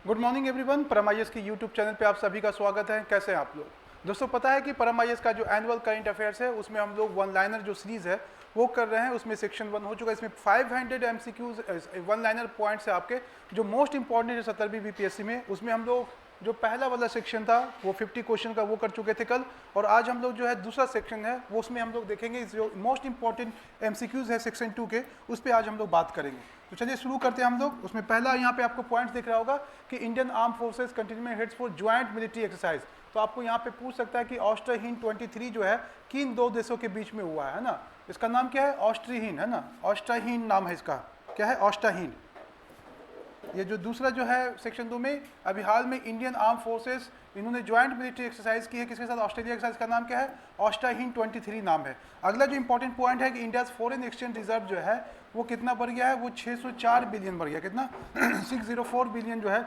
Good morning everyone. परम IAS के YouTube channel पे आप सभी का स्वागत है। कैसे हैं आप लोग? दोस्तों, पता है कि परम आईएएस का जो एनुअल करंट अफेयर्स है उसमें हम लोग वन लाइनर जो सीरीज है वो कर रहे हैं। उसमें सेक्शन 1 हो चुका है। इसमें 500 एमसीक्यूज वन लाइनर पॉइंट्स है आपके जो मोस्ट इंपॉर्टेंट है 70वीं बीपीएससी में। उसमें हम लोग जो पहला वाला सेक्शन था वो 50 क्वेश्चन का वो कर चुके थे कल, और आज हम लोग जो है दूसरा सेक्शन है वो उसमें हम लोग देखेंगे जो मोस्ट इंपॉर्टेंट एमसीक्यूज है सेक्शन 2 के, उस पर आज हम लोग बात करेंगे। तो चलिए शुरू करते हैं हम लोग। उसमें पहला यहाँ पे आपको पॉइंट दिख रहा होगा कि Indian arm forces continuing heads for joint military exercise. तो आपको यहाँ पे पूछ सकता है कि ऑस्ट्रिया-हिंद 23 जो है किन दो देशों के बीच में हुआ है ना। इसका नाम क्या है? ऑस्ट्रिया-हिंद है ना, ऑस्ट्रिया-हिंद नाम है इसका। क्या है? ऑस्ट्रिया-हिंद। ये जो दूसरा जो है सेक्शन 2 में अभी हाल में इंडियन आर्म फोर्सेस इन्होंने ज्वाइंट मिलिट्री एक्सरसाइज की है किसके साथ? ऑस्ट्रेलिया के साथ। इसका नाम क्या है? ऑस्ट्रिया-हिंद 23 नाम है। अगला जो इंपॉर्टेंट पॉइंट है कि इंडिया फॉरेन एक्सचेंज रिजर्व जो है वो कितना बढ़ गया है? वो 604 बिलियन बढ़ गया। कितना? 604 बिलियन जो है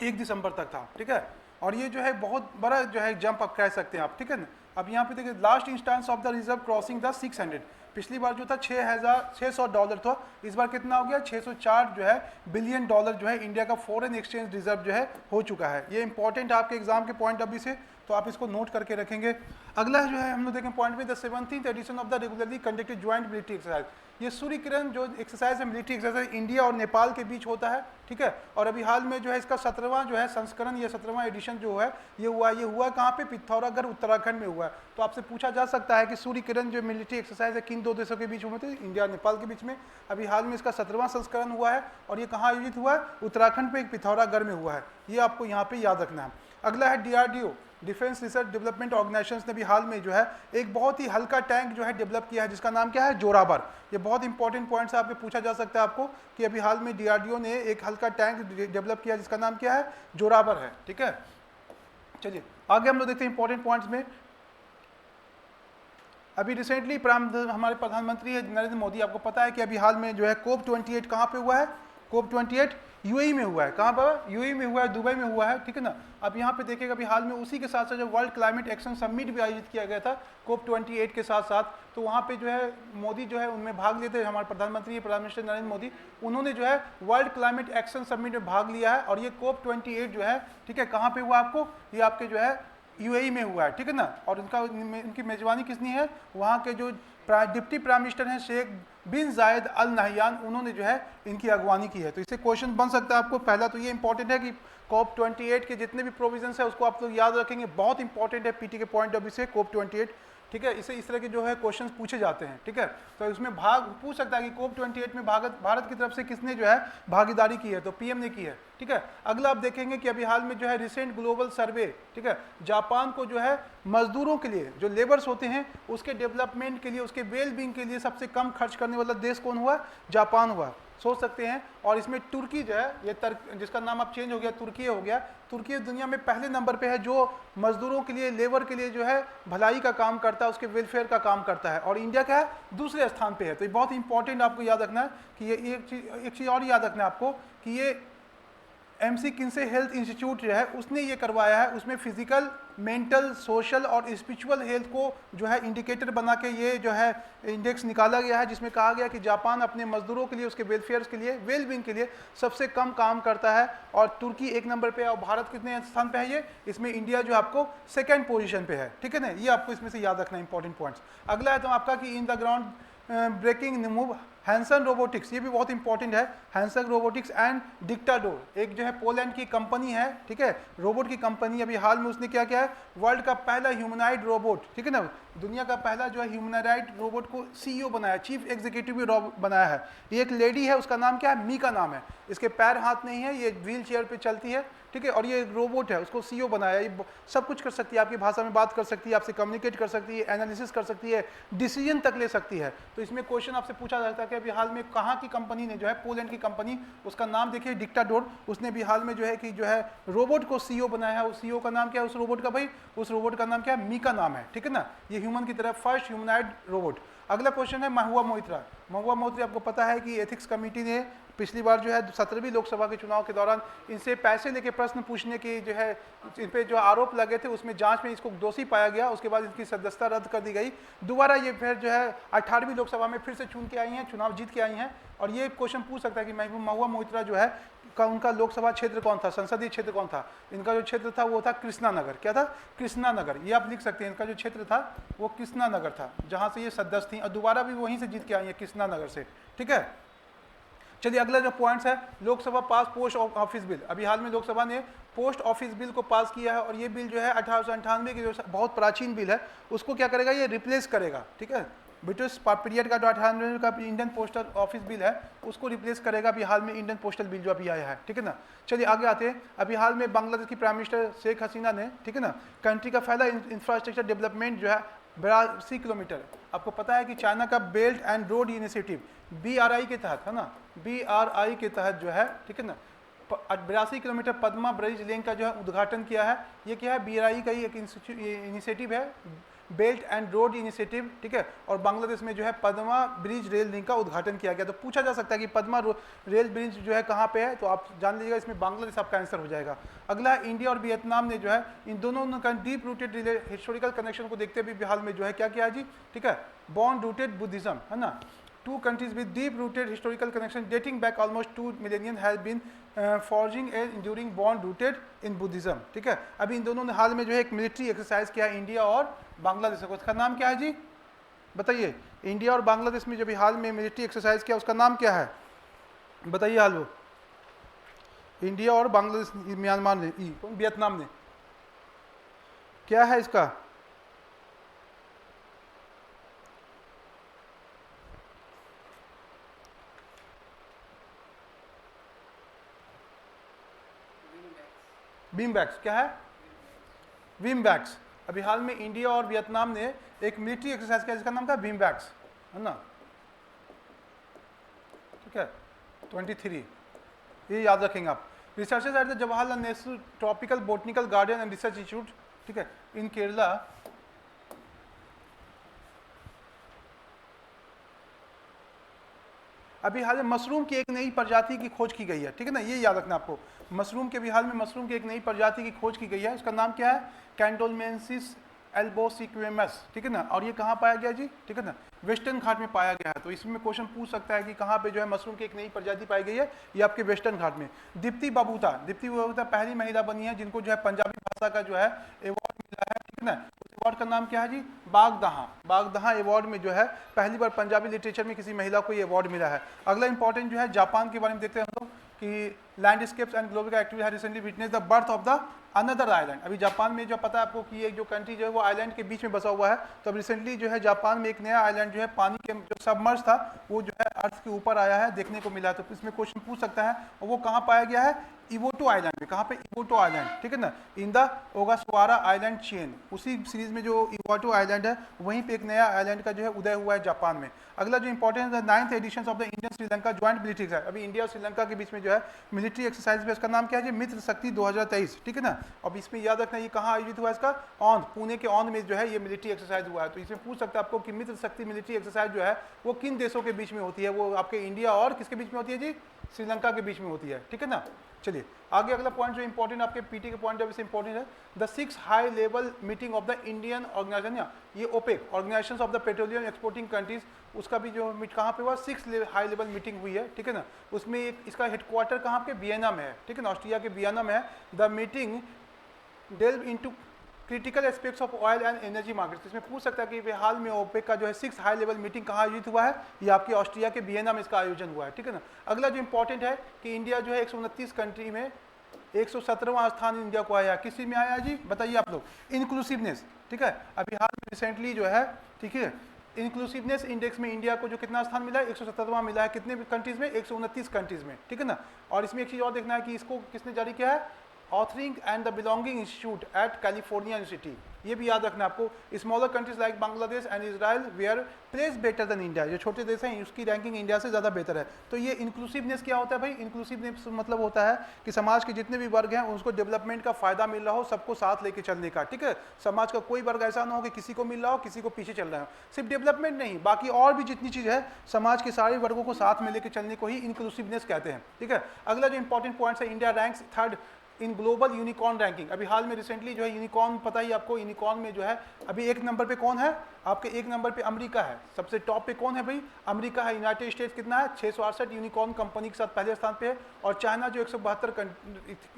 1 दिसंबर तक था। ठीक है, और ये जो है बहुत बड़ा जो है जंप अप कह सकते हैं आप। ठीक है ना। अब यहाँ पे देखिए last instance of the reserve crossing the 600। पिछली बार जो था $600 था, इस बार कितना हो गया? 604 जो है बिलियन डॉलर जो है इंडिया का फॉरेन एक्सचेंज रिजर्व जो है हो चुका है। ये इंपॉर्टेंट है आपके एग्जाम के पॉइंट अभी से, तो आप इसको नोट करके रखेंगे। अगला जो है हम लोग देखें पॉइंट में the 17th edition of the regularly conducted joint military exercise. ये सूर्य किरण जो एक्सरसाइज है मिलिट्री एक्सरसाइज इंडिया और नेपाल के बीच होता है। ठीक है, और अभी हाल में जो है इसका 17वां जो है संस्करण या 17वां एडिशन जो है ये हुआ कहाँ पे? पिथौरागढ़ उत्तराखंड में हुआ है। तो आपसे पूछा जा सकता है कि सूर्य किरण जो मिलिट्री एक्सरसाइज है किन दो देशों के बीच हुए थे? इंडिया और नेपाल के बीच में। अभी हाल में इसका 17वां संस्करण हुआ है और ये कहाँ आयोजित हुआ है? उत्तराखंड पे पिथौरागढ़ में हुआ है। ये आपको यहाँ पे याद रखना है। अगला है DRDO, defence research development organisation ने भी हाल में जो है एक बहुत ही हल्का टैंक जो है डेवलप किया है जिसका नाम क्या है? जोरावर। ये बहुत इंपॉर्टेंट पॉइंट्स आपके पूछा जा सकता है आपको कि अभी हाल में डीआरडीओ ने एक हल्का टैंक डेवलप किया जिसका नाम क्या है? जोरावर है। ठीक है, चलिए आगे हम लोग देखते हैं इंपॉर्टेंट पॉइंट्स में। अभी रिसेंटली हमारे प्रधानमंत्री है नरेंद्र मोदी, आपको पता है कि अभी हाल में जो है कोप 28 कहाँ पे हुआ है? कोप 28 यूएई में हुआ है। कहाँ पर? यूएई में हुआ है, दुबई में हुआ है। ठीक है ना। अब यहाँ पे देखिएगा अभी हाल में उसी के साथ साथ जो वर्ल्ड क्लाइमेट एक्शन समिट भी आयोजित किया गया था कोप 28 के साथ साथ, तो वहाँ पे जो है मोदी जो है उनमें भाग लेते हैं। हमारे प्रधानमंत्री प्रधान मिनिस्टर नरेंद्र मोदी उन्होंने जो है वर्ल्ड क्लाइमेट एक्शन समिट में भाग लिया है। और ये कोप 28 जो है, ठीक है, कहाँ पे हुआ आपको? ये आपके जो है यूएई में हुआ है। ठीक है ना। और उनकी मेजबानी किसनी है? वहाँ के जो डिप्टी प्राइम मिनिस्टर हैं शेख बिन जायद अल नहयान, उन्होंने जो है इनकी अगवानी की है। तो इससे क्वेश्चन बन सकता है आपको। पहला तो ये इंपॉर्टेंट है कि कोप 28 के जितने भी प्रोविजंस है उसको आप लोग याद रखेंगे। बहुत इंपॉर्टेंट है पीटी के पॉइंट ऑफ व्यू से कोप 28। ठीक है, इसे इस तरह के जो है क्वेश्चंस पूछे जाते हैं। ठीक है, तो इसमें भाग पूछ सकता है कि कोप 28 में भारत की तरफ से किसने जो है भागीदारी की है? तो पीएम ने की है। ठीक है, अगला आप देखेंगे कि अभी हाल में जो है रिसेंट ग्लोबल सर्वे, ठीक है, जापान को जो है मजदूरों के लिए जो लेबर्स होते हैं उसके डेवलपमेंट के लिए, उसके वेलबींग के लिए सबसे कम खर्च करने वाला देश कौन हुआ? जापान हुआ। सोच सकते हैं। और इसमें तुर्की जो है ये जिसका नाम अब चेंज हो गया, तुर्की हो गया। तुर्की दुनिया में पहले नंबर पे है जो मजदूरों के लिए, लेबर के लिए जो है भलाई का काम करता है, उसके वेलफेयर का काम करता है। और इंडिया क्या है? दूसरे स्थान पे है। तो ये बहुत इंपॉर्टेंट आपको याद रखना है कि ये एक चीज़ और याद रखना है आपको कि ये एमसी किन्से हेल्थ इंस्टीट्यूट जो है उसने ये करवाया है। उसमें फिजिकल, मेंटल, सोशल और स्पिरिचुअल हेल्थ को जो है इंडिकेटर बना के ये जो है इंडेक्स निकाला गया है जिसमें कहा गया कि जापान अपने मजदूरों के लिए, उसके वेलफेयर के लिए, वेलबींग के लिए सबसे कम काम करता है। और तुर्की 1 नंबर पे है। और भारत कितने स्थान पे है? ये इसमें इंडिया जो आपको 2nd पोजीशन पे है। ठीक है ना। ये आपको इसमें से याद रखना इंपॉर्टेंट पॉइंट्स। अगला है तो आपका कि in the ground breaking move Hanson robotics, ये भी बहुत इंपॉर्टेंट है। हैंसन रोबोटिक्स एंड डिक्टाडोर, एक जो है पोलैंड की कंपनी है। ठीक है, रोबोट की कंपनी। अभी हाल में उसने क्या किया है? वर्ल्ड का पहला ह्यूमनाइड रोबोट, ठीक है ना, दुनिया का पहला जो है ह्यूमनाइड रोबोट को सीईओ बनाया, चीफ एग्जीक्यूटिव बनाया है। ये एक लेडी है, उसका नाम क्या है? मीका नाम है। इसके पैर हाथ नहीं है, ये व्हील चेयर पे चलती है। ठीक है, और ये एक रोबोट है, उसको सीईओ बनाया। ये सब कुछ कर सकती है, आपकी भाषा में बात कर सकती है, आपसे कम्युनिकेट कर सकती है, एनालिसिस कर सकती है, डिसीजन तक ले सकती है। तो इसमें क्वेश्चन आपसे पूछा जाता है कि अभी हाल में कहाँ की कंपनी ने जो है, पोलैंड की कंपनी, उसका नाम देखिए डिक्टाडोर, उसने भी हाल में जो है कि जो है रोबोट को सीईओ बनाया है। उस सीईओ का नाम क्या है उस रोबोट का? भाई उस रोबोट का नाम क्या है? मीका नाम है। ठीक है ना। ये ह्यूमन की तरफ फर्स्ट ह्यूमनाइड रोबोट। अगला क्वेश्चन है महुआ मोइत्रा। महुआ मोइत्रा, आपको पता है कि एथिक्स कमेटी ने पिछली बार जो है 17वीं लोकसभा के चुनाव के दौरान इनसे पैसे लेके प्रश्न पूछने की जो है, इन पे जो आरोप लगे थे उसमें जांच में इसको दोषी पाया गया। उसके बाद इनकी सदस्यता रद्द कर दी गई। दोबारा ये फिर जो है 18वीं लोकसभा में फिर से चुन के आई हैं, चुनाव जीत के आई हैं। और ये क्वेश्चन पूछ सकता है कि महुआ मोइत्रा जो है का उनका लोकसभा क्षेत्र कौन था, संसदीय क्षेत्र कौन था, इनका जो क्षेत्र था वो था कृष्णा नगर। क्या था? कृष्णा नगर। ये आप लिख सकते हैं, इनका जो क्षेत्र था वो कृष्णा नगर था, जहां से ये सदस्य थी और दोबारा भी वहीं से जीत के आई है, कृष्णा नगर से। ठीक है, चलिए अगला जो पॉइंट्स है, लोकसभा पास पोस्ट ऑफिस बिल। अभी हाल में लोकसभा ने पोस्ट ऑफिस बिल को पास किया है, और ये बिल जो है 1898 की जो बहुत प्राचीन बिल है उसको क्या करेगा, ये रिप्लेस करेगा। ठीक है, ब्रिटिश पीरियड का जो 98 का इंडियन पोस्टल ऑफिस बिल है उसको रिप्लेस करेगा अभी हाल में इंडियन पोस्टल बिल जो अभी आया है। ठीक है ना, चलिए आगे आते हैं। अभी हाल में बांग्लादेश की प्राइम मिनिस्टर शेख हसीना ने, ठीक है ना, कंट्री का पहला इंफ्रास्ट्रक्चर डेवलपमेंट जो है 82 किलोमीटर, आपको पता है कि चाइना का belt and road initiative BRI के तहत, है ना, BRI के तहत जो है, ठीक है ना, 82 किलोमीटर पद्मा ब्रिज लेन का जो है उद्घाटन किया है। ये क्या है, BRI का ही एक इनिशिएटिव है, बेल्ट एंड रोड इनिशिएटिव। ठीक है, और बांग्लादेश में जो है पद्मा ब्रिज रेल लिंक का उद्घाटन किया गया। तो पूछा जा सकता है कि पद्मा रेल ब्रिज जो है कहाँ पे है, तो आप जान लीजिएगा इसमें बांग्लादेश आपका आंसर हो जाएगा। अगला है इंडिया और वियतनाम ने जो है इन दोनों का डीप रूटेड हिस्टोरिकल कनेक्शन को देखते हुए हाल में जो है क्या किया है जी, ठीक है, बॉन्ड रूटेड बुद्धिज्म, है ना। Two countries with deep-rooted historical connection dating back almost 2 millennia have been forging an enduring bond rooted in Buddhism। ठीक है, अभी इन दोनों ने हाल में जो है एक मिलिट्री एक्सरसाइज किया है, इंडिया और बांग्लादेश को। उसका नाम क्या है जी, बताइए। इंडिया और बांग्लादेश में जो भी हाल में मिलिट्री एक्सरसाइज किया उसका नाम क्या है, बताइए हाल वो। इंडिया और बांग्लादेश, म्यांमार ने, वियतनाम ने, क्या है इसका? बीमबैक्स। क्या है? बीमबैक्स। अभी हाल में इंडिया और वियतनाम ने एक मिलिट्री एक्सरसाइज किया जिसका नाम था बीमबैक्स, है ना। ठीक है, 23, ये याद रखेंगे आप। Researchers at the Jawaharlal Nehru tropical botanical garden and research institute, ठीक है, इन केरला, अभी हाल में मशरूम की एक नई प्रजाति की खोज की गई है। ठीक है ना, ये याद रखना आपको। मशरूम के भी हाल में मशरूम की एक नई प्रजाति की खोज की गई है, उसका नाम क्या है, कैंटोलमेंसिस एल्बोसिक्वेमस। ठीक है ना, और ये कहाँ पाया गया जी, ठीक है ना, वेस्टर्न घाट में पाया गया है। तो इसमें क्वेश्चन पूछ सकता है कि कहाँ पे जो है मशरूम की एक नई प्रजाति पाई गई है, ये आपके वेस्टर्न घाट में। दीप्ति बबूता, दीप्ति बबूता पहली महिला बनी है जिनको जो है पंजाबी भाषा का जो है अवार्ड मिला है। ठीक है ना, उस अवार्ड का नाम क्या है जी, बागदहा। बागदहा अवार्ड में जो है पहली बार पंजाबी लिटरेचर में किसी महिला को ये अवार्ड मिला है। अगला इंपॉर्टेंट जो है जापान के बारे में देखते हैं हम लोग कि landscapes and global activity have recently witness the birth of the another island. अभी जापान में जो पता है आपको कि एक जो कंट्री जो है वो आइलैंड के बीच में बसा हुआ है, तो अब रिसेंटली जो है जापान में एक नया आइलैंड जो है पानी के जो सबमर्ज था वो जो है अर्थ के ऊपर आया है, देखने को मिला है। तो इसमें क्वेश्चन पूछ सकता है, और वो कहाँ पाया गया है, इवोटो आइलैंड में। कहाँ पे, इवोटो आइलैंड। ठीक है ना, इन द ओगासवारा आइलैंड चेन, उसी सीरीज में जो इवोटो आइलैंड है वहीं पे एक नया आइलैंड का जो है उदय हुआ है जापान में। अगला जो इंपॉर्टेंट है, 9th edition of the Indian Sri Lanka joint military exercise. अभी इंडिया और श्रीलंका के बीच में जो है मिलिट्री एक्सरसाइज में, इसका नाम क्या है जी, मित्र शक्ति 2023। ठीक है ना, अब इसमें याद रखना ये कहाँ आयोजित हुआ है, इसका औंध, पुणे के औंध में जो है ये मिलिट्री एक्सरसाइज हुआ है। तो इसमें पूछ सकता है आपको कि मित्र शक्ति मिलिट्री एक्सरसाइज जो है वो किन देशों के बीच में होती है, वो आपके इंडिया और किसके बीच में होती है जी, श्रीलंका के बीच में होती है। ठीक है ना, चलिए आगे अगला पॉइंट जो इंपॉर्टेंट आपके पीटी के पॉइंट ऑफ इंपॉर्टेंट है, the 6 high level meeting of the Indian organisation, या ये OPEC organisation of the petroleum exporting countries, उसका भी जो कहाँ पे हुआ, 6 हाई लेवल मीटिंग हुई है। ठीक है ना, उसमें एक इसका हेडक्वार्टर कहाँ पे, वियना में है। ठीक है ना, ऑस्ट्रिया के वियना में है। The meeting delve into critical aspects of oil and energy market. इसमें पूछ सकता है कि हाल में ओपेक का जो है 6 हाई लेवल मीटिंग कहाँ आयोजित हुआ है, ये आपके ऑस्ट्रिया के वियना में इसका आयोजन हुआ है। ठीक है ना, अगला जो इंपॉर्टेंट है कि इंडिया जो है 129 कंट्री में 117वां स्थान इंडिया को आया। किसी में आया जी, बताइए आप लोग, इंक्लूसिवनेस। ठीक है, अभी हाल में रिसेंटली जो है, ठीक है, इंक्लूसिवनेस इंडेक्स में इंडिया को जो कितना स्थान मिला है, 117वां मिला है। कितने कंट्रीज में, 129 कंट्रीज में। ठीक है ना, और इसमें एक चीज और देखना है कि इसको किसने जारी किया है, authoring and the belonging institute at California university. ये भी याद रखना आपको। Smaller countries like Bangladesh and Israel were place better than India, जो छोटे देश हैं उसकी रैंकिंग इंडिया से ज़्यादा बेहतर है। तो ये इंक्लूसिवनेस क्या होता है भाई, इंक्लूसिवनेस मतलब होता है कि समाज के जितने भी वर्ग हैं उनको डेवलपमेंट का फायदा मिल रहा हो, सबको साथ लेके चलने का। ठीक है, समाज का कोई वर्ग ऐसा ना हो कि किसी को मिल रहा हो, किसी को पीछे चल रहा हो। सिर्फ डेवलपमेंट नहीं, बाकी और भी जितनी चीज़ है समाज के सारे वर्गों को साथ में लेके चलने को ही इंक्लूसिवनेस कहते हैं। ठीक है, अगला जो इंपॉर्टेंट पॉइंट है, India ranks 3rd in global unicorn ranking. अभी हाल में रिसेंटली जो है यूनिकॉर्न, पता ही आपको, यूनिकॉर्न में जो है अभी 1 नंबर पे कौन है आपके, 1 नंबर पे अमेरिका है, सबसे टॉप पे कौन है भाई, अमेरिका है। यूनाइटेड स्टेट्स कितना है, 668 यूनिकॉर्न कंपनी के साथ पहले स्थान पे है, और चाइना जो 172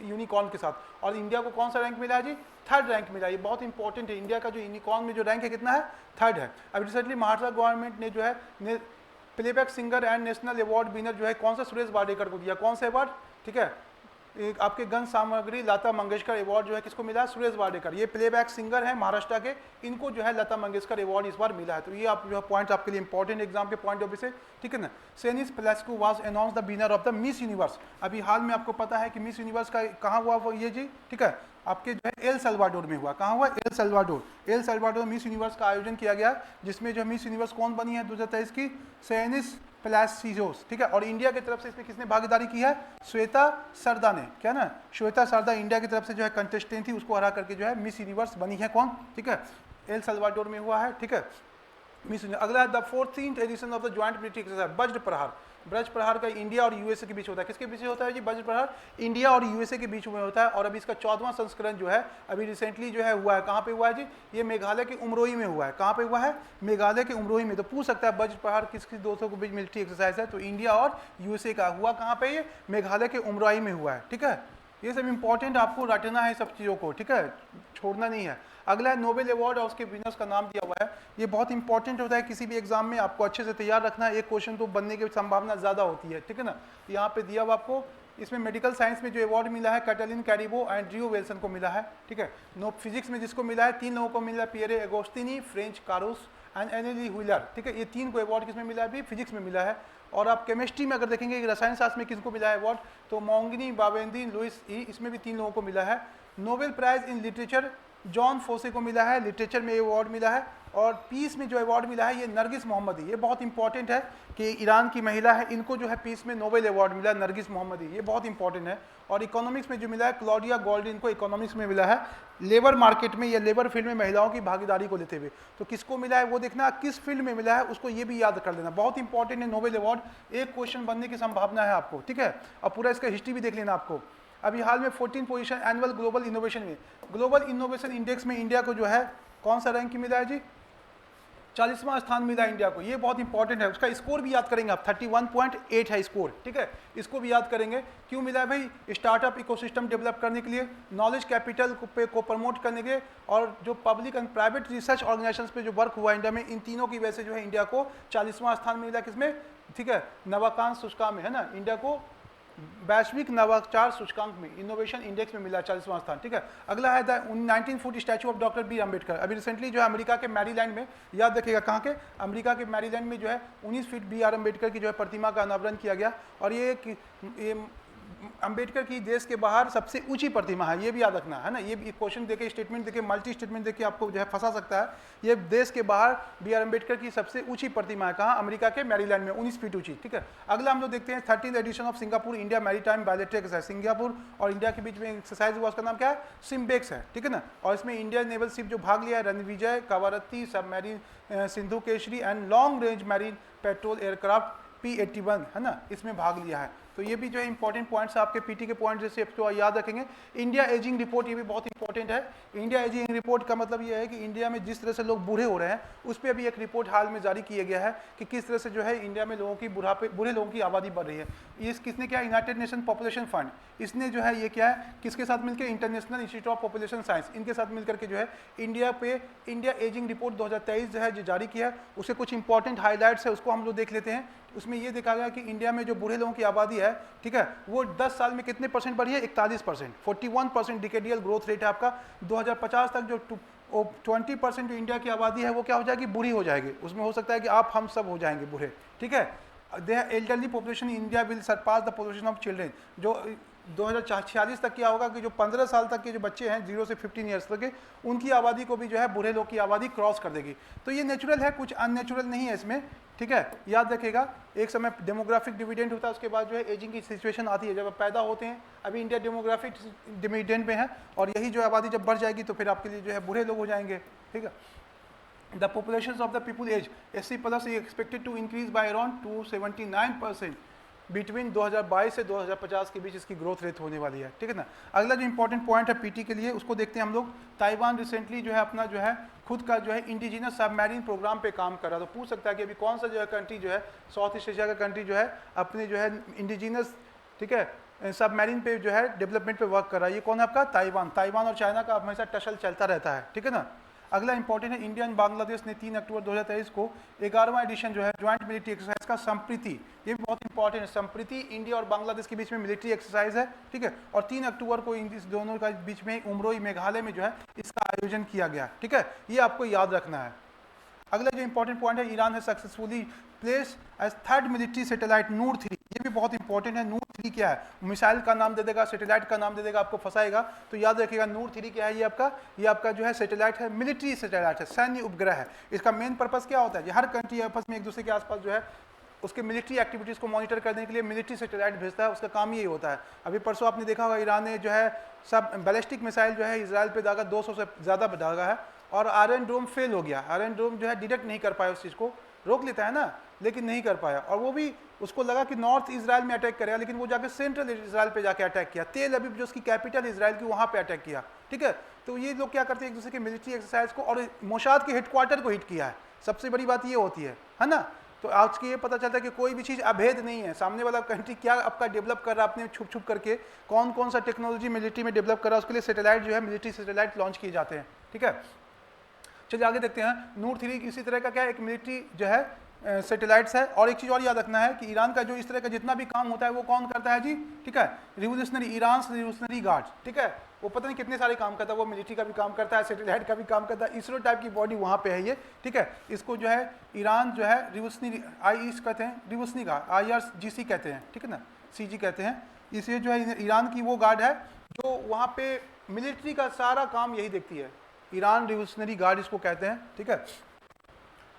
यूनिकॉर्न के साथ। और इंडिया को कौन सा रैंक मिला है जी, 3rd रैंक मिला है। ये बहुत इंपॉर्टेंट है, इंडिया का जो यूनिकॉर्न में जो रैंक है कितना है, 3rd है। अभी रिसेंटली महाराष्ट्र गवर्नमेंट ने जो है playback singer and national award winner जो है कौन सा, सुरेश वाडेकर को दिया। कौन सा अवार्ड, ठीक है, एक आपके गन सामग्री लता मंगेशकर अवार्ड जो है किसको मिला है, सुरेश वाडेकर। ये प्लेबैक सिंगर है महाराष्ट्र के, इनको जो है लता मंगेशकर अवार्ड इस बार मिला है। तो ये आप जो है पॉइंट आपके लिए इंपॉर्टेंट एग्जाम के पॉइंट ऑफ व्यू से, ठीक है ना। Sheynnis Palacios was announce the winner of the Miss Universe. अभी हाल में आपको पता है कि मिस यूनिवर्स का कहाँ हुआ वो ये जी, ठीक है, आपके जो है एल सल्वाडोर में हुआ। कहाँ हुआ, El Salvador. El Salvador miss universe का आयोजन किया गया, जिसमें जो मिस यूनिवर्स कौन बनी है 2023 की, सेनिस प्लासियोस, ठीक है। और इंडिया की तरफ से इसमें किसने भागीदारी की है, श्वेता सरदा ने, क्या ना, श्वेता सरदा इंडिया की तरफ से जो है कंटेस्टेंट थी, उसको हरा करके जो है मिस यूनिवर्स बनी है कौन, ठीक है, एल सल्वाडोर में हुआ है, ठीक है, मिस यूनिवर्स। अगला है the 14th edition of the joint military exercise Vajra Prahar. वज्र प्रहार का इंडिया और यूएसए के बीच होता है, किसके बीच होता है जी, वज्र प्रहार इंडिया और यूएसए के बीच में होता है। और अभी इसका 14वां संस्करण जो है अभी रिसेंटली जो है हुआ है, कहाँ पे हुआ है जी, ये मेघालय के उमरोई में हुआ है। कहाँ पे हुआ है, मेघालय के उमरोई में। तो पूछ सकता है वज्र प्रहार किस किस दोस्तों के बीच मिलिट्री एक्सरसाइज है, तो इंडिया और यूएसए का हुआ कहाँ पे, ये मेघालय के उमरोई में हुआ है, ठीक है। ये सब इंपॉर्टेंट आपको रटना है सब चीज़ों को, ठीक है, छोड़ना नहीं है। अगला है नोबेल अवार्ड और उसके विनर्स का नाम दिया हुआ है। ये बहुत इंपॉर्टेंट होता है किसी भी एग्जाम में, आपको अच्छे से तैयार रखना है, एक क्वेश्चन तो बनने की संभावना ज़्यादा होती है, ठीक है ना। यहाँ पे दिया हुआ आपको, इसमें मेडिकल साइंस में जो अवार्ड मिला है कैटलिन कैरिबो एंड ड्रू वेल्सन को मिला है, ठीक है। नो फिजिक्स में जिसको मिला है 3 लोगों को मिला है, Pierre Agostini, Ferenc Krausz and Anne L'Huillier, ठीक है। ये 3 को अवार्ड किसमें मिला है, अभी फिजिक्स में मिला है। और आप केमिस्ट्री में अगर देखेंगे रसायन शास्त्र में किसको मिला है अवार्ड, तो मोंगनी बावेंदी लुइस ई, इसमें भी 3 लोगों को मिला है। Nobel prize in literature Jon Fosse को मिला है, लिटरेचर में ये अवार्ड मिला है। और पीस में जो अवार्ड मिला है ये नरगिस मोहम्मदी, ये बहुत इंपॉर्टेंट है कि ईरान की महिला है, इनको जो है पीस में नोबेल अवार्ड मिला है, नरगिस मोहम्मदी, ये बहुत इंपॉर्टेंट है। और इकोनॉमिक्स में जो मिला है क्लॉडिया गोल्डिन को इकोनॉमिक्स में मिला है, लेबर मार्केट में या लेबर फील्ड में महिलाओं की भागीदारी को लेते हुए। तो किसको मिला है वो देखना, किस फील्ड में मिला है उसको ये भी याद कर लेना, बहुत इंपॉर्टेंट है नोबेल अवार्ड, एक क्वेश्चन बनने की संभावना है आपको, ठीक है। और पूरा इसका हिस्ट्री भी देख लेना आपको। अभी हाल में 14 पोजीशन एनुअल ग्लोबल इनोवेशन में, ग्लोबल इनोवेशन इंडेक्स में इंडिया को जो है कौन सा रैंक मिला है जी, 40वां स्थान मिला इंडिया को। ये बहुत इंपॉर्टेंट है, उसका स्कोर भी याद करेंगे आप, 31.8 है स्कोर, ठीक है। इसको भी याद करेंगे, क्यों मिला है भाई, स्टार्टअप इकोसिस्टम डेवलप करने के लिए, नॉलेज कैपिटल को प्रमोट करने के लिए, और जो public and private research organisations पे जो वर्क हुआ इंडिया में, इन तीनों की वजह से जो है इंडिया को 40वां स्थान मिला, किसमें, ठीक है, नवाकांश सूचकांक में, है ना, इंडिया को वैश्विक नवाचार सूचकांक में, इनोवेशन इंडेक्स में मिला 40वां स्थान, ठीक है। अगला है 1940 statue of doctor B Ambedkar. अभी रिसेंटली जो है अमेरिका के मैरीलैंड में, याद रखिएगा कहाँ के, अमेरिका के मैरीलैंड में जो है 19 फीट बी आर अम्बेडकर की जो है प्रतिमा का अनावरण किया गया। और ये अम्बेडकर की देश के बाहर सबसे ऊंची प्रतिमा है, ये भी याद रखना है ना। ये क्वेश्चन देके, स्टेटमेंट देके, मल्टी स्टेटमेंट देके आपको जो है फंसा सकता है। ये देश के बाहर बी आर अम्बेडकर की सबसे ऊंची प्रतिमा है, कहाँ, अमेरिका के मैरीलैंड में, 19 फीट ऊंची, ठीक है। अगला हम लोग देखते हैं 13th edition of Singapore India maritime bilateral exercise. Singapore और इंडिया के बीच में एक्सरसाइज हुआ, उसका नाम क्या है, सिम्बेक्स है, ठीक है ना। और इसमें इंडियन नेवल शिप जो भाग लिया है, Ranvijay, Kavaratti, submarine, Sindhu Keshari and long range marine petrol aircraft P-81, है ना, इसमें भाग लिया है। तो ये भी जो है इंपॉर्टेंट पॉइंट्स आपके पीटी के पॉइंट जैसे तो याद रखेंगे। इंडिया एजिंग रिपोर्ट, ये भी बहुत इंपॉर्टेंट है। इंडिया एजिंग रिपोर्ट का मतलब ये है कि इंडिया में जिस तरह से लोग बूढ़े हो रहे हैं, उस पर अभी एक रिपोर्ट हाल में जारी किया गया है कि किस तरह से जो है इंडिया में लोगों की बूढ़े लोगों की आबादी बढ़ रही है। ये किसने क्या, यूनाइटेड नेशन पॉपुलेशन फंड, इसने जो है ये क्या है, किसके साथ मिलकर, international institute of population science, इनके साथ मिलकर के जो है इंडिया एजिंग रिपोर्ट 2023 जो है जो जारी किया है, उसके कुछ इंपॉर्टेंट हाईलाइट्स है, उसको हम लोग देख लेते हैं। उसमें ये देखा गया कि इंडिया में जो बूढ़े लोगों की आबादी है, ठीक है, वो 10 साल में कितने परसेंट बढ़ी है, 41%, 41% डिकेडियल ग्रोथ रेट है आपका। 2050 तक जो 20% जो इंडिया की आबादी है वो क्या हो जाएगी, बूढ़ी हो जाएगी। उसमें हो सकता है कि आप हम सब हो जाएंगे बूढ़े, ठीक है। Elderly population in India will Sarpass the population of children. जो 2046 तक क्या होगा कि जो 15 साल तक के जो बच्चे हैं 0 से 15 ईयर्स तक के, उनकी आबादी को भी जो है बूढ़े लोग की आबादी क्रॉस कर देगी। तो ये नेचुरल है, कुछ अननेचुरल नहीं है इसमें, ठीक है। याद रखिएगा, एक समय डेमोग्राफिक डिविडेंड होता है, उसके बाद जो है एजिंग की सिचुएशन आती है जब आप पैदा होते हैं। अभी इंडिया डेमोग्राफिक डिविडेंड में है, और यही जो आबादी जब बढ़ जाएगी तो फिर आपके लिए जो है बूढ़े लोग हो जाएंगे, ठीक है। The populations of the people age 80+ is expected to increase by around 279%. Between 2022 से 2050 के बीच इसकी ग्रोथ रेट होने वाली है, ठीक है ना। अगला जो इंपॉर्टेंट पॉइंट है पीटी के लिए उसको देखते हैं हम लोग। ताइवान रिसेंटली जो है अपना जो है खुद का जो है इंडिजिनस सबमरीन प्रोग्राम पे काम कर रहा है। तो पूछ सकता है कि अभी कौन सा जो है कंट्री जो है साउथ ईस्ट एशिया का कंट्री जो है अपने जो है इंडिजिनस, ठीक है, सबमरीन पे जो है डेवलपमेंट पे वर्क कर रहा है। ये कौन है आपका? ताइवान। ताइवान और चाइना का हमेशा टसल चलता रहता है, ठीक है ना। अगला इंपॉर्टेंट है इंडिया एंड बांग्लादेश ने 3 अक्टूबर 2023 को 11वां एडिशन जो है ज्वाइंट मिलिट्री एक्सरसाइज का संप्रीति, ये भी बहुत इंपॉर्टेंट है। संप्रीति इंडिया और बांग्लादेश के बीच में मिलिट्री एक्सरसाइज है, ठीक है। और 3 अक्टूबर को इन दोनों का बीच में उमरोई मेघालय में जो है इसका आयोजन किया गया, ठीक है। ये आपको याद रखना है। अगला जो इंपॉर्टेंट पॉइंट है, ईरान है successfully place as 3rd military satellite Noor 3। ये भी बहुत इंपॉर्टेंट है। नूर 3 क्या है? मिसाइल का नाम दे देगा, सैटेलाइट का नाम दे देगा, आपको फंसाएगा। तो याद रखिएगा नूर 3 क्या है? ये आपका जो है सैटेलाइट है, मिलिट्री सैटेलाइट है, सैन्य उपग्रह है। इसका मेन पर्पस क्या होता है? हर कंट्री आपस में एक दूसरे के आसपास जो है उसके मिलिट्री एक्टिविटीज़ को मॉनिटर करने के लिए मिलिट्री सैटेलाइट भेजता है। उसका काम यही होता है। अभी परसों आपने देखा होगा ईरान ने जो है सब बैलिस्टिक मिसाइल जो है इजराइल पे दागा, 200 से ज़्यादा दागा है, और आयरन डोम फेल हो गया। आयरन डोम जो है डिटेक्ट नहीं कर पाया, उस चीज़ को रोक लेता है ना, लेकिन नहीं कर पाया। और वो भी उसको लगा कि नॉर्थ इजराइल में अटैक करेगा, लेकिन वो जाके सेंट्रल इजराइल पे जाके अटैक किया। तेल अवीव जो उसकी कैपिटल इजराइल की, वहाँ पे अटैक किया, ठीक है। तो ये लोग क्या करते हैं, एक दूसरे के मिलिट्री एक्सरसाइज को, और मोसाद के हेडक्वार्टर को हिट किया है। सबसे बड़ी बात ये होती है ना। तो आज की ये पता चलता है कि कोई भी चीज़ अभेद नहीं है। सामने वाला कंट्री क्या आपका डेवलप कर रहा है, अपने छुप छुप करके कौन कौन सा टेक्नोलॉजी मिलिट्री में डेवलप कर रहा है, उसके लिए सैटेलाइट जो है मिलिट्री सैटेलाइट लॉन्च किए जाते हैं, ठीक है। चलिए आगे देखते हैं। नूर 3 इसी तरह का क्या है, एक मिलिट्री जो है सैटेलाइट्स है। और एक चीज़ और याद रखना है कि ईरान का जो इस तरह का जितना भी काम होता है वो कौन करता है जी, ठीक है, रिवोल्यूशनरी ईरान रिवोल्यूशनरी गार्ड्स, ठीक है। वो पता नहीं कितने सारे काम करता है, वो मिलिट्री का भी काम करता है, सैटेलाइट का भी काम करता है। इसरो टाइप की बॉडी वहाँ पे है ये, ठीक है। इसको जो है ईरान जो है रिवोल्यूशनरी IES कहते हैं, रिवोल्यूशनरी गार्ड IRGC कहते हैं, ठीक है ना, CG कहते हैं। इसलिए जो है ईरान की वो गार्ड है जो वहाँ पे मिलिट्री का सारा काम यही देखती है। ईरान रिवोल्यूशनरी गार्ड इसको कहते हैं, ठीक है।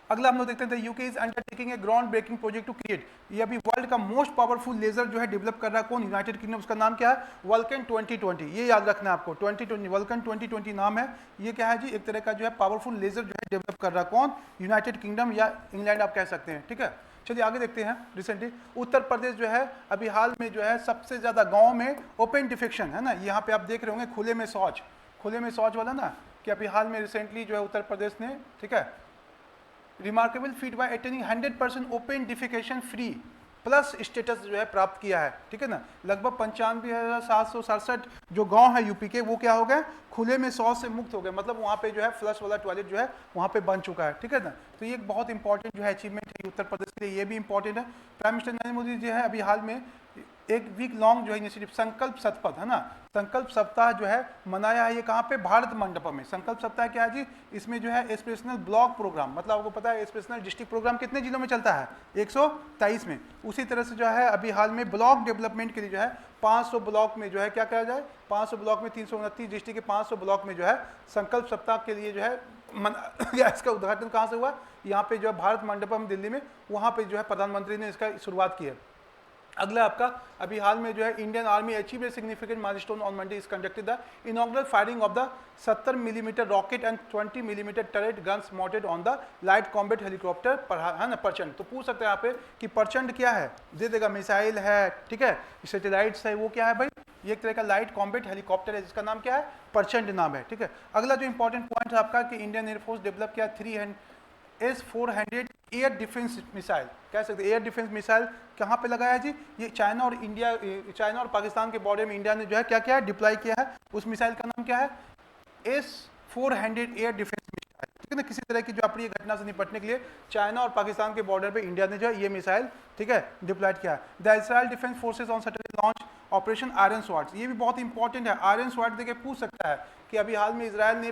अगला हम लोग देखते हैं UK is undertaking a ground breaking project to create, ये अभी वर्ल्ड का मोस्ट पावरफुल लेजर जो है डेवलप कर रहा है कौन? United kingdom. उसका नाम क्या है? वल्कन 2020। ये याद रखना है आपको, 2020 वल्कन 2020 नाम है। ये क्या है जी? एक तरह का जो है पावरफुल लेजर जो है डेवलप कर रहा है कौन? यूनाइटेड किंगडम या इंग्लैंड आप कह सकते हैं, ठीक है। चलिए आगे देखते हैं। रिसेंटली उत्तर प्रदेश जो है अभी हाल में जो है सबसे ज़्यादा गाँव में ओपन डिफेक्शन है ना, यहाँ पे आप देख रहे होंगे खुले में शौच वाला ना, कि अभी हाल में रिसेंटली जो है उत्तर प्रदेश ने, ठीक है, remarkable feet by attaining 100% open defecation free plus status जो है प्राप्त किया है, ठीक है ना। लगभग 95,767 जो गांव है यूपी के, वो क्या हो गए? खुले में शौच से मुक्त हो गए। मतलब वहाँ पे जो है फ्लश वाला टॉयलेट जो है वहाँ पे बन चुका है, ठीक है ना। तो ये एक बहुत इंपॉर्टेंट जो है अचीवमेंट है उत्तर प्रदेश के लिए, ये भी इंपॉर्टेंट है। प्राइम मिनिस्टर नरेंद्र मोदी जो है अभी हाल में एक वीक लॉन्ग जो है इनिशिएटिव संकल्प शतपथ है ना, संकल्प सप्ताह जो है मनाया है। ये कहाँ पे? भारत मंडपम में। संकल्प सप्ताह क्या है जी? इसमें जो है एस्पिरेशनल ब्लॉक प्रोग्राम, मतलब आपको पता है एस्पिरेशनल डिस्ट्रिक्ट प्रोग्राम कितने जिलों में चलता है? 123 में। उसी तरह से जो है अभी हाल में ब्लॉक डेवलपमेंट के लिए जो है 500 ब्लॉक में जो है क्या करा जाए, 500 ब्लॉक में 329 डिस्ट्रिक्ट के 500 ब्लॉक में जो है संकल्प सप्ताह के लिए जो है इसका उद्घाटन कहाँ से हुआ? यहाँ पे जो है भारत मंडपम दिल्ली में, वहाँ पे जो है प्रधानमंत्री ने इसका शुरुआत की है। अगला आपका अभी हाल में जो है Indian army achieve a significant milestone on Monday is conducted the inaugural firing of the 70 millimetre rocket and 20 millimetre turret guns mounted on the light combat helicopter है ना, प्रचंड। तो पूछ सकते हैं यहाँ पे कि प्रचंड क्या है? दे देगा मिसाइल है, ठीक है, सैटेलाइट्स है, वो क्या है भाई? ये एक तरह का लाइट कॉम्बैट हेलीकॉप्टर है जिसका नाम क्या है? प्रचंड नाम है, ठीक है। अगला जो इंपॉर्टेंट पॉइंट है आपका कि इंडियन एयरफोर्स डेवलप किया 300S-400 एयर डिफेंस मिसाइल, कह सकते हैं एयर डिफेंस मिसाइल। कहाँ पे लगाया है जी? ये चाइना और पाकिस्तान के बॉर्डर में इंडिया ने जो है क्या किया है? डिप्लॉय किया है। उस मिसाइल का नाम क्या है? S-400 एयर डिफेंस मिसाइल, ठीक है ना। किसी तरह की जो अप्रिय घटना से निपटने के लिए चाइना और पाकिस्तान के बॉर्डर पे इंडिया ने जो है ये मिसाइल, ठीक है, डिप्लॉयड किया है। The Israel defence forces on Saturday launch operation iron sword. ये भी बहुत इंपॉर्टेंट है। आयरन स्वॉर्ड देखिए पूछ सकता है कि अभी हाल में इजराइल ने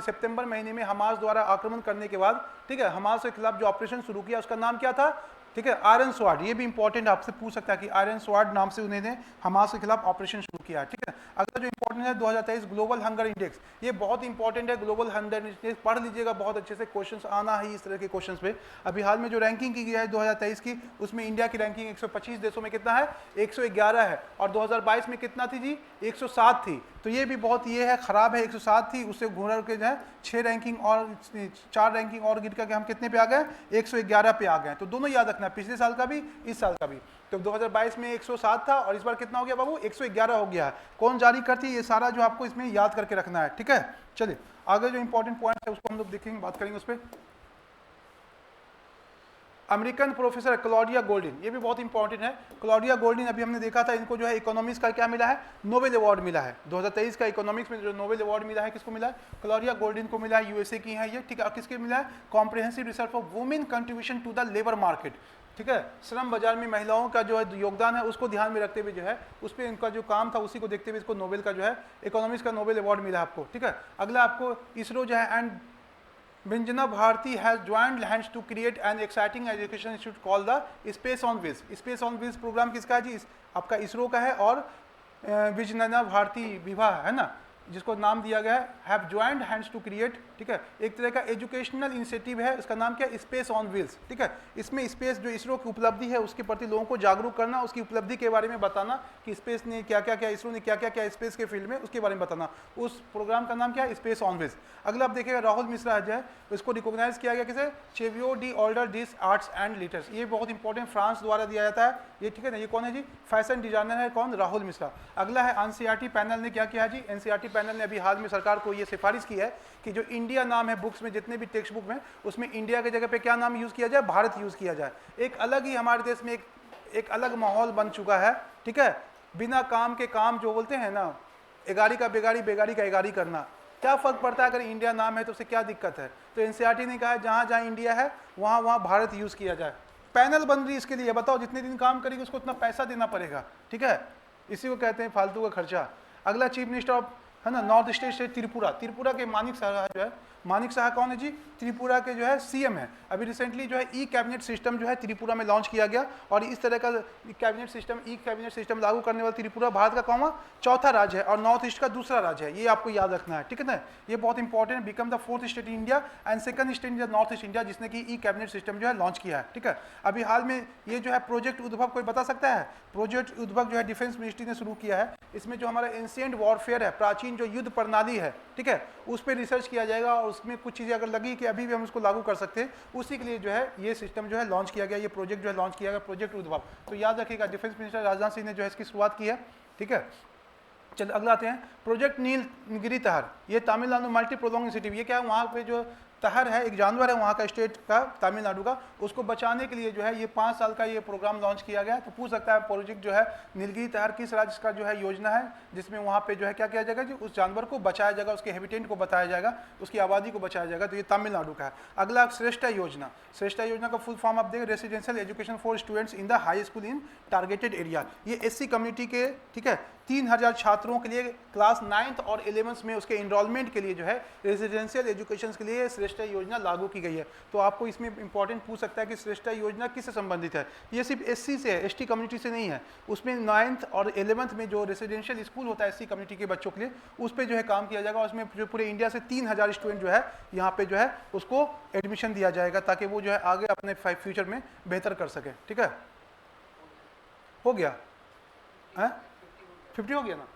सितंबर महीने में हमास द्वारा आक्रमण करने के बाद, ठीक है, हमास के खिलाफ जो ऑपरेशन शुरू किया उसका नाम क्या था? ठीक है, आयरन स्वॉर्ड। ये भी इंपॉर्टेंट आपसे पूछ सकता है कि आयरन स्वॉर्ड नाम से उन्होंने हमास के खिलाफ ऑपरेशन शुरू किया, ठीक है। अगला जो इंपॉर्टेंट है 2023 ग्लोबल हंगर इंडेक्स, ये बहुत इंपॉर्टेंट है। ग्लोबल हंगर इंडेक्स पढ़ लीजिएगा बहुत अच्छे से, क्वेश्चंस आना ही इस तरह के क्वेश्चंस पे। अभी हाल में जो रैंकिंग की गई है 2023 की, उसमें इंडिया की रैंकिंग 125 देशों में कितना है? 111 है। और 2022 में कितना थी जी? 107 थी। तो ये भी बहुत ये है ख़राब है। 107 थी, उससे घूर के जो है 6 रैंकिंग और 4 रैंकिंग और गिर करके हम कितने पे आ गए, 111 पे आ गए। तो दोनों याद रखना, पिछले साल का भी, इस साल का भी। तो 2022 में 107 था और इस बार कितना हो गया बाबू, 111 हो गया है। कौन जारी करती है, ये सारा जो आपको इसमें याद करके रखना है, ठीक है। चलिए आगे जो इंपॉर्टेंट पॉइंट है उसको हम लोग देखेंगे, बात करेंगे उस पर। अमेरिकन प्रोफेसर क्लॉडिया गोल्डिन, ये भी बहुत इंपॉर्टेंट है। क्लॉडिया गोल्डिन अभी हमने देखा था, इनको जो है इकोनॉमिक्स का क्या मिला है, नोबेल अवार्ड मिला है। 2023 का इकोनॉमिक्स में जो नोबेल अवार्ड मिला है किसको मिला है, क्लॉडिया गोल्डिन को मिला है, यूएसए की है ये, ठीक है। किसके मिला है, comprehensive research for women contribution to the labour market, ठीक है। श्रम बाजार में महिलाओं का जो है योगदान है उसको ध्यान में रखते हुए जो है उस पर इनका जो काम था उसी को देखते हुए इसको नोबेल का जो है इकोनॉमिक्स का नोबेल अवार्ड मिला आपको, ठीक है। अगला आपको इसरो जो है and Vinjana Bharati has joined hands to create an exciting education institute called the Space on Wheels. Space on Wheels programme किसका है जी, आपका इसरो का है। और विजनना भारती विवाह है ना, जिसको नाम दिया गया है have joined hands to create, ठीक है। एक तरह का एजुकेशनल इनिशिएटिव है, इसका नाम क्या है, स्पेस ऑन व्हील्स, ठीक है। इसमें स्पेस जो इसरो की उपलब्धि है उसके प्रति लोगों को जागरूक करना, उसकी उपलब्धि के बारे में बताना कि स्पेस ने क्या क्या किया, इसरो ने क्या क्या किया स्पेस के फील्ड में, उसके बारे में बताना। उस प्रोग्राम का नाम क्या है, स्पेस ऑन व्हील्स। अगला आप देखिएगा राहुल मिश्रा जो है इसको रिकॉग्नाइज किया गया किसे, Chevalier de order des arts and letters, ये बहुत इंपॉर्टेंट, फ्रांस द्वारा दिया जाता है ये, ठीक है ना। ये कौन है जी, फैशन डिजाइनर है, कौन, राहुल मिश्रा। अगला है एनसीईआरटी पैनल ने क्या किया है जी, एनसीईआरटी पैनल ने अभी हाल में सरकार को ये सिफारिश की है कि जो इंडिया नाम है बुक्स में, जितने भी टेक्स्ट बुक में, उसमें इंडिया की जगह पे क्या नाम यूज किया जाए, भारत यूज किया जाए। एक अलग ही हमारे देश में एक अलग माहौल बन चुका है, ठीक है। बिना काम के काम जो बोलते हैं ना, एगारी का बेगारी, बेगारी का एगारी करना, क्या फर्क पड़ता है अगर इंडिया नाम है तो उससे क्या दिक्कत है। तो एनसीईआरटी ने कहा है जहाँ जहाँ इंडिया है वहाँ वहाँ भारत यूज किया जाए। पैनल बन रही इसके लिए, बताओ जितने दिन काम करेगी उसको उतना पैसा देना पड़ेगा, ठीक है। इसी को कहते हैं फालतू का खर्चा। अगला चीफ मिनिस्टर ऑफ है ना north east state Tripura, Tripura के मानिक साहा जो है, मानिक साहा कौन है जी, त्रिपुरा के जो है सीएम है। अभी रिसेंटली जो है ई कैबिनेट सिस्टम जो है त्रिपुरा में लॉन्च किया गया और इस तरह का cabinet system, e cabinet system लागू करने वाला त्रिपुरा भारत का कौन चौथा राज्य है और नॉर्थ ईस्ट का दूसरा राज्य है, ये आपको याद रखना है, ठीक है ना। ये बहुत important, become the 4th state in India and 2nd state in north east India जिसने कि ई कैबिनेट सिस्टम जो है लॉन्च किया है, ठीक है। अभी हाल में ये जो है प्रोजेक्ट उद्भव, कोई बता सकता है, प्रोजेक्ट उद्भव जो है डिफेंस मिनिस्ट्री ने शुरू किया है। इसमें जो हमारा एंशिएंट वॉरफेयर है, प्राचीन जो युद्ध प्रणाली है, ठीक है, उस पर रिसर्च किया जाएगा और उसमें कुछ चीज़ें अगर लगी कि अभी भी हम उसको लागू कर सकते हैं, उसी के लिए जो है ये सिस्टम जो है लॉन्च किया गया, ये प्रोजेक्ट जो है लॉन्च किया गया, प्रोजेक्ट उद्भव। तो याद रखिएगा डिफेंस मिनिस्टर राजनाथ सिंह ने जो है इसकी शुरुआत की है, ठीक है। चल अगला आते हैं, प्रोजेक्ट नीलगिरी तहर, ये तमिलनाडु मल्टी प्रोलॉन्ग इनिशिएटिव, ये क्या है, वहाँ पे जो तहर है, एक जानवर है वहाँ का, स्टेट का, तमिलनाडु का, उसको बचाने के लिए जो है ये 5 साल का ये प्रोग्राम लॉन्च किया गया। तो पूछ सकता है प्रोजेक्ट जो है नीलगिरी तहर किस राज्य का जो है योजना है, जिसमें वहाँ पे जो है क्या किया जाएगा जी, उस जानवर को बचाया जाएगा, उसके हैबिटेट को बताया जाएगा, उसकी आबादी को बचाया जाएगा। तो ये तमिलनाडु का है। अगला श्रेष्ठा योजना, श्रेष्ठा योजना का फुल फॉर्म आप देखें, residential education for students in the high school in targeted area. ये एससी कम्युनिटी के, ठीक है, 3000 छात्रों के लिए क्लास 9th और 11th में उसके इनरोलमेंट के लिए जो है रेजिडेंशियल एजुकेशन के लिए श्रेष्ठा योजना लागू की गई है। तो आपको इसमें इंपॉर्टेंट पूछ सकता है कि श्रेष्ठा योजना किससे संबंधित है। ये सिर्फ एससी से है, एसटी कम्युनिटी से नहीं है। उसमें 9th और 11th में जो रेजिडेंशियल स्कूल होता है एससी कम्युनिटी के बच्चों के लिए, उस पर जो है काम किया जाएगा। उसमें जो पूरे इंडिया से 3000 स्टूडेंट जो है यहाँ पे जो है उसको एडमिशन दिया जाएगा, ताकि वो जो है आगे अपने फ्यूचर में बेहतर कर सके, ठीक है। हो गया है, 50 हो गया ना।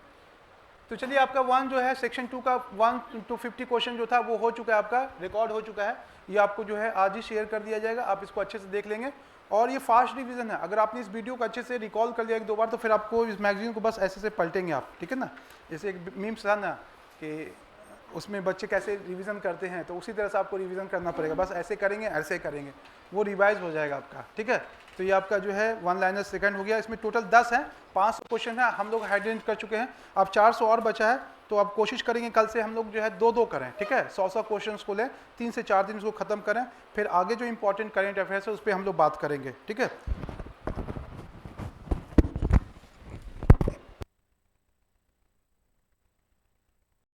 तो चलिए आपका 1 जो है सेक्शन 2 का 1 to 50 क्वेश्चन जो था वो हो चुका है, आपका रिकॉर्ड हो चुका है। ये आपको जो है आज ही शेयर कर दिया जाएगा, आप इसको अच्छे से देख लेंगे। और ये फास्ट रिवीजन है, अगर आपने इस वीडियो को अच्छे से रिकॉल कर लिया 1-2 बार तो फिर आपको इस मैगजीन को बस ऐसे से पलटेंगे आप, ठीक है ना। जैसे एक मीम्स था ना कि उसमें बच्चे कैसे रिवीजन करते हैं, तो उसी तरह से आपको रिवीजन करना पड़ेगा, बस ऐसे करेंगे ऐसे करेंगे, वो रिवाइज हो जाएगा आपका, ठीक है। तो ये आपका जो है 1 लाइनर सेकंड हो गया। इसमें टोटल 10 है, 500 क्वेश्चन है, हम लोग हाइड्रेंट कर चुके हैं, अब 400 और बचा है। तो अब कोशिश करेंगे कल से हम लोग जो है 2-2 करें, ठीक है। 100 क्वेश्चन को लें, 3 से 4 दिन उसको खत्म करें, फिर आगे जो इंपॉर्टेंट करेंट अफेयर्स है उस पर हम लोग बात करेंगे, ठीक है।